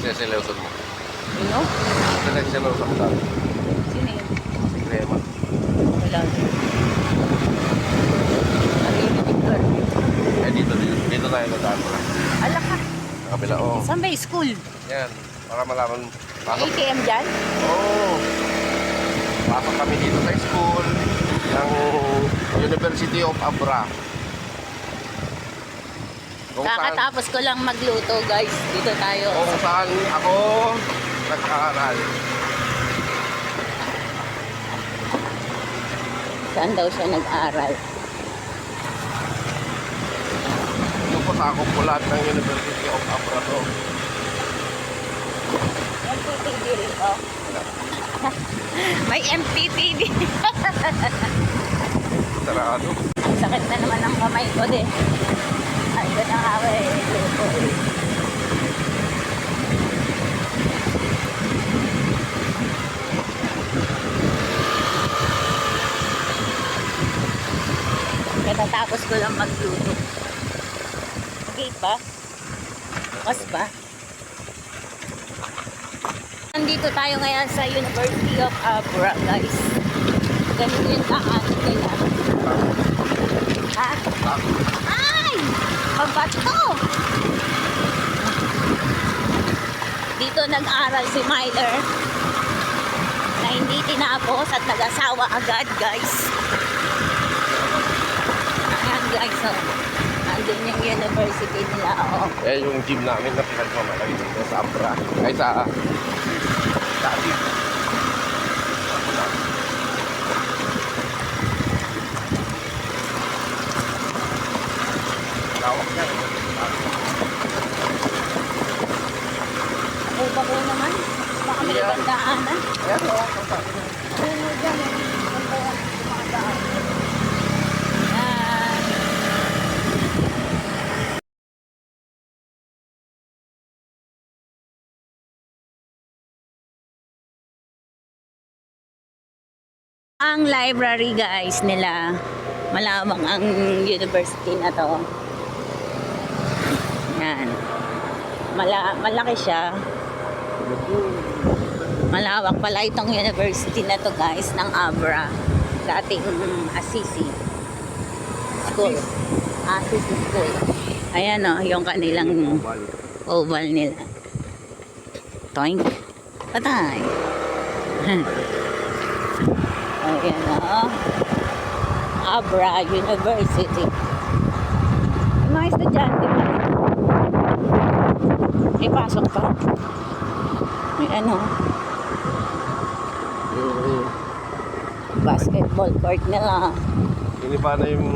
Pinagseselosan mo. Sino? Pinagselosan mo dati. Sino yun? Si Crema. Wala. Narinig ko. Eh dito tayo nagdaan mo lang. Ala ka. Sa kabila, oh. Saan ba yung school? Yan. Para malaman. Pasok. ATM dyan? Oo. Pasok kami dito sa school ng University of Abra. Kung saan, Kakatapos ko lang magluto guys. Dito tayo. kung saan ako nag-aaral. Saan daw siya nag-aral? Yung po sa kumpulan ng University of Abra to. MPTV rito. May MPTV. Sarado. Ang sakit na naman ang kamay ko din. Ay, ko na nga luto. Katatapos ko lang magluto. Okay ba? Bukas ba? Nandito tayo ngayon sa University of Abra, guys. Ganito yung daan nila. Ha? Ay! Pagbato! Dito nag-aral si Myler na hindi tinapos at nag-asawa agad, guys. Ayan, guys, oh. Andun yung university nila, oh. Eh, yung gym namin na pinagmamalaki dito sa Abra. Ay, sa dati. Lawak yan. Ay, bako naman. Baka may ibang daanan. Ayan, lawak ang sabi niya. Ano dyan, eh. Ang mga daan. Yan. Ang library guys nila, malawak ang university na to. Yan. Malaki siya. Malawak pala itong university na to guys ng Abra. Dating Assisi School. Assisi School. Ayan o, yung kanilang oval nila. Toink. Patay. Ayan o. Abra University. Yung mga estudyante pa. Ipasok pa. May ano. Basketball court nila. Iniba na yung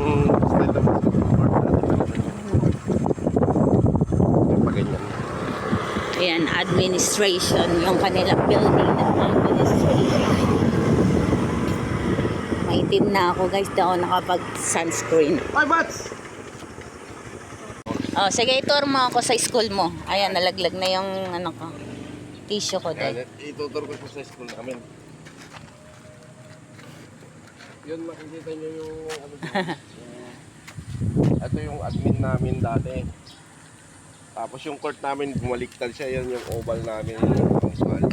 style ng basketball court natin. Yung paganyan. Ayan, administration. Yung kanilang building ng administration. Maitim na ako guys. Di ako nakapag-sunscreen. Ay, Bats! Oh, sige, tour mo ako sa school mo. Ayan, nalaglag na yung ano ko. Tissue ko din. Itutur ko po sa school namin. Yun, makikita nyo yung ano ito yung admin namin dati. Tapos yung court namin, bumaliktad siya. Yan yung oval namin, yung oval.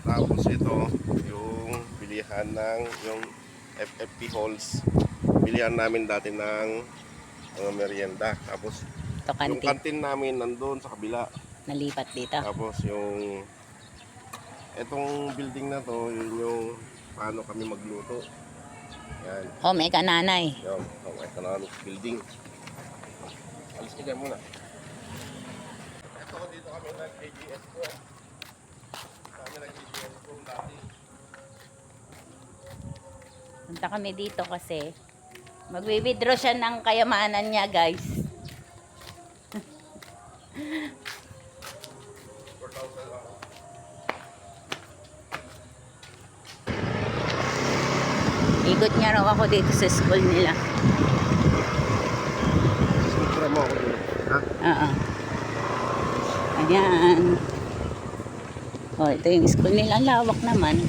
Tapos ito, yung bilihan ng yung FFP halls. Bilihan namin dati ng merienda. Tapos Ito, yung kantin. kantin namin nandun sa kabila. Nalipat dito. Tapos yung etong building na to, yun yung paano kami magluto. Yan. Oh, may kananay. Yung economic building. Alis ka dyan muna. Ito, dito kami nag-AGS ko. Kami nag-AGS ko dati. Punta kami dito kasi magwi-withdraw siya ng kayamanan niya, guys. 4,000 lang. Ikot niya raw ako dito sa school nila. Sumura mo ako dito. Ha? Oo. Ayan. Oh, ito yung school nila. Ang lawak naman.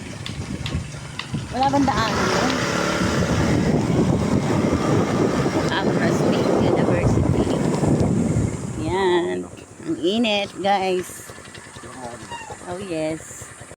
Wala bang daanan doon? Abra State University. Yan. Ang init, guys. Sumura mo Oh yes.